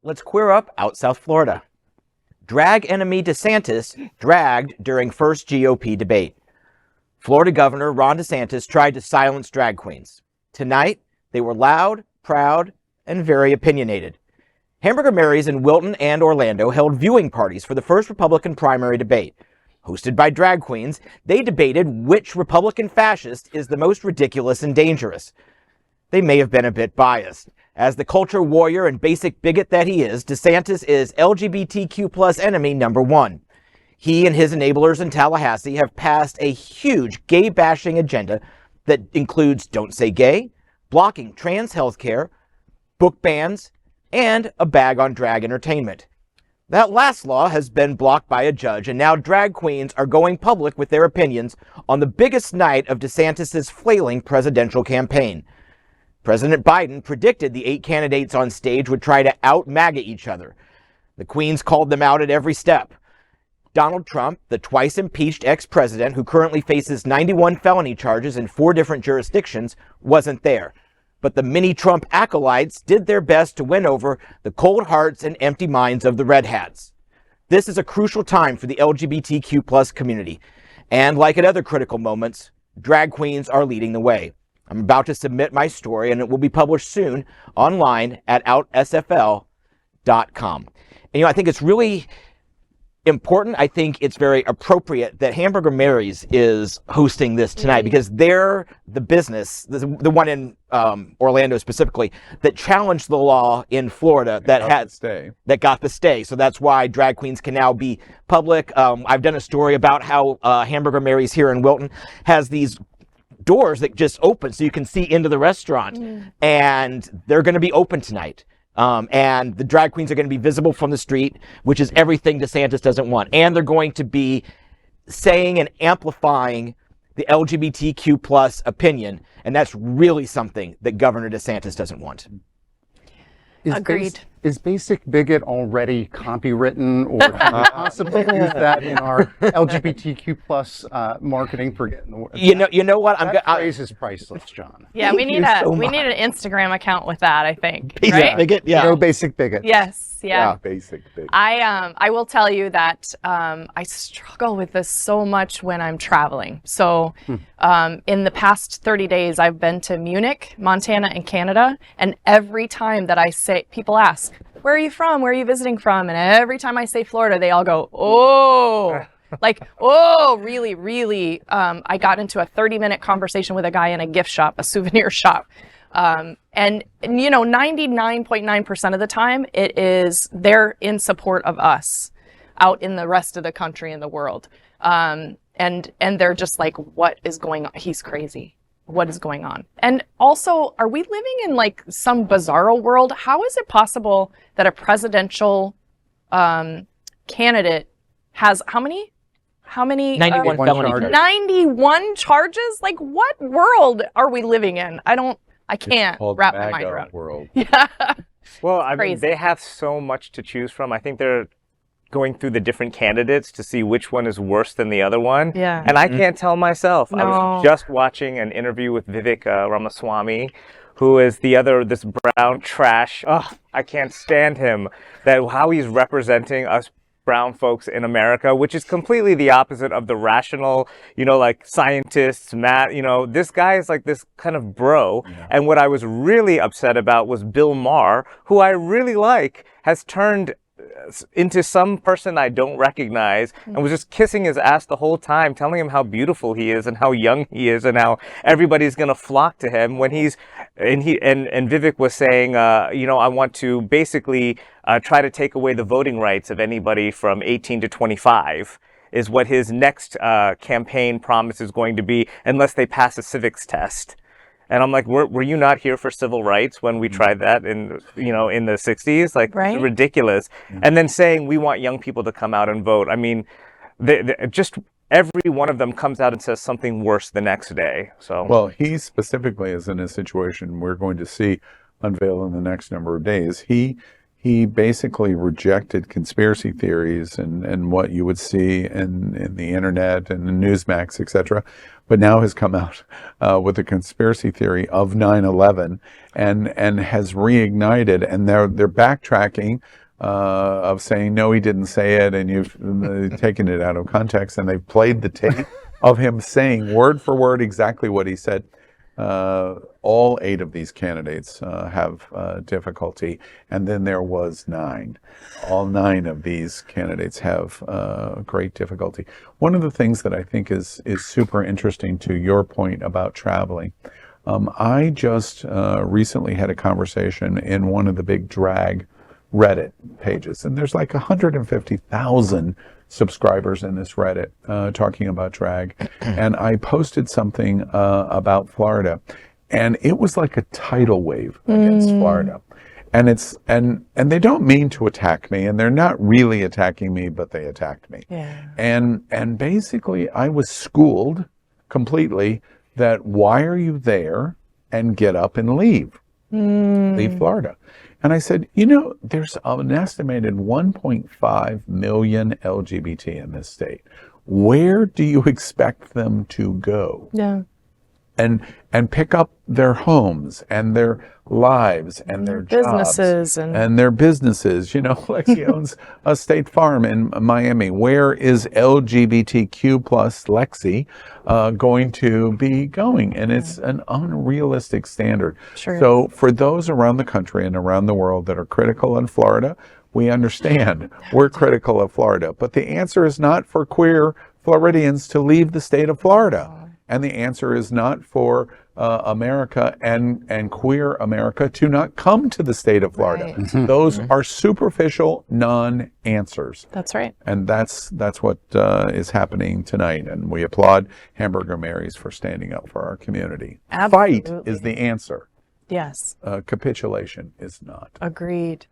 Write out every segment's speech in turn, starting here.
Let's queer up out South Florida. Drag enemy DeSantis dragged during first GOP debate. Florida Governor Ron DeSantis tried to silence drag queens. Tonight, they were loud, proud, and very opinionated. Hamburger Mary's in Wilton and Orlando held viewing parties for the first Republican primary debate. Hosted by drag queens, they debated which Republican-Fascist is the most ridiculous and dangerous. They may have been a bit biased. As the culture warrior and basic bigot that he is, DeSantis is LGBTQ+ enemy number one. He and his enablers in Tallahassee have passed a huge gay-bashing agenda that includes Don't Say Gay, blocking trans healthcare, book bans, and a bag on drag entertainment. That last law has been blocked by a judge, and now drag queens are going public with their opinions on the biggest night of DeSantis' flailing presidential campaign. President Biden predicted the 8 candidates on stage would try to out-Maga each other. The queens called them out at every step. Donald Trump, the twice impeached ex-president who currently faces 91 felony charges in 4 different jurisdictions, wasn't there. But the mini-Trump acolytes did their best to win over the cold hearts and empty minds of the red hats. This is a crucial time for the LGBTQ+ community. And like at other critical moments, drag queens are leading the way. I'm about to submit my story, and it will be published soon online at outsfl.com. And, I think it's really important. I think it's very appropriate that Hamburger Mary's is hosting this tonight because they're the business, the one in Orlando specifically, that challenged the law in Florida that got the stay. So that's why drag queens can now be public. I've done a story about how Hamburger Mary's here in Wilton has these doors that just open so you can see into the restaurant, and they're going to be open tonight. And the drag queens are going to be visible from the street, which is everything DeSantis doesn't want. And they're going to be saying and amplifying the LGBTQ+ opinion. And that's really something that Governor DeSantis doesn't want. Agreed. Is Basic Bigot already copywritten, or can we possibly use that in our LGBTQ+ marketing for getting the word? You know what? That phrase is priceless, John. Yeah, we need need an Instagram account with that, I think. Basic Bigot, yeah. No Basic Bigot. Yes, yeah. Basic Bigot. I will tell you that I struggle with this so much when I'm traveling. So in the past 30 days, I've been to Munich, Montana, and Canada, and every time that I say, people ask, where are you from? Where are you visiting from? And every time I say Florida, they all go, oh, like, oh, really, really. I got into a 30-minute conversation with a guy in a gift shop, a souvenir shop. And 99.9% of the time, they're in support of us out in the rest of the country and the world. And they're just like, what is going on? He's crazy. What is going on? And also, are we living in like some bizarro world? How is it possible that a presidential candidate has how many 91 felony charges. 91 charges? Like, what world are we living in? I can't wrap my mind around. World. Yeah. Well, I mean, they have so much to choose from. I think they're going through the different candidates to see which one is worse than the other one. Yeah. And I can't tell myself. No. I was just watching an interview with Vivek Ramaswamy, who is this brown trash. Oh, I can't stand him. How he's representing us brown folks in America, which is completely the opposite of the rational, like scientists, this guy is like this kind of bro. Yeah. And what I was really upset about was Bill Maher, who I really like, has turned into some person I don't recognize and was just kissing his ass the whole time, telling him how beautiful he is and how young he is and how everybody's going to flock to him when and Vivek was saying, I want to basically try to take away the voting rights of anybody from 18 to 25 is what his next campaign promise is going to be unless they pass a civics test. And I'm like, were you not here for civil rights when we tried that in the 60s? Like, right? It's ridiculous. And then saying we want young people to come out and vote. I mean, just every one of them comes out and says something worse the next day. So, well, he specifically is in a situation we're going to see unveil in the next number of days. He he basically rejected conspiracy theories and what you would see in the internet and in Newsmax, etc., but now has come out with a conspiracy theory of 9/11 and has reignited, and they're backtracking of saying, no, he didn't say it, and you've taken it out of context, and they've played the tape of him saying word for word exactly what he said. All 8 of these candidates have difficulty, and then there was 9. All 9 of these candidates have great difficulty. One of the things that I think is super interesting to your point about traveling, I just recently had a conversation in one of the big drag Reddit pages, and there's like 150,000 subscribers in this Reddit talking about drag, and I posted something about Florida, and it was like a tidal wave against Florida, and it's and they don't mean to attack me, and they're not really attacking me, but they attacked me. And basically I was schooled completely that why are you there, and get up and leave Florida. And I said, there's an estimated 1.5 million LGBT in this state. Where do you expect them to go? Yeah. And pick up their homes and their lives and their businesses jobs and their businesses. Lexi owns a State Farm in Miami. Where is LGBTQ plus Lexi going to be going? And it's an unrealistic standard. Sure. So for those around the country and around the world that are critical in Florida, we understand we're critical of Florida. But the answer is not for queer Floridians to leave the state of Florida. And the answer is not for America and queer America to not come to the state of Florida. Right. Those are superficial non-answers. That's right. And that's what is happening tonight. And we applaud Hamburger Marys for standing up for our community. Absolutely. Fight is the answer. Yes. Capitulation is not. Agreed.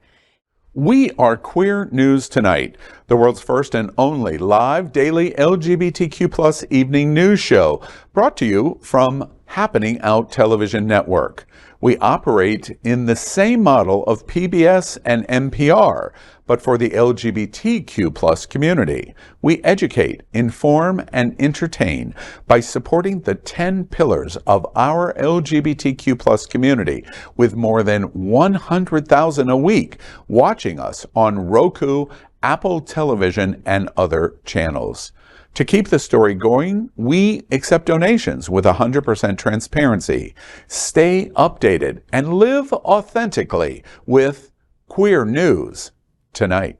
We are Queer News Tonight, the world's first and only live daily LGBTQ plus evening news show, brought to you from Happening Out Television Network. We operate in the same model of PBS and NPR, but for the LGBTQ plus community. We educate, inform, and entertain by supporting the 10 pillars of our LGBTQ plus community, with more than 100,000 a week watching us on Roku, Apple Television, and other channels. To keep the story going, we accept donations with 100% transparency. Stay updated and live authentically with Queer News Tonight.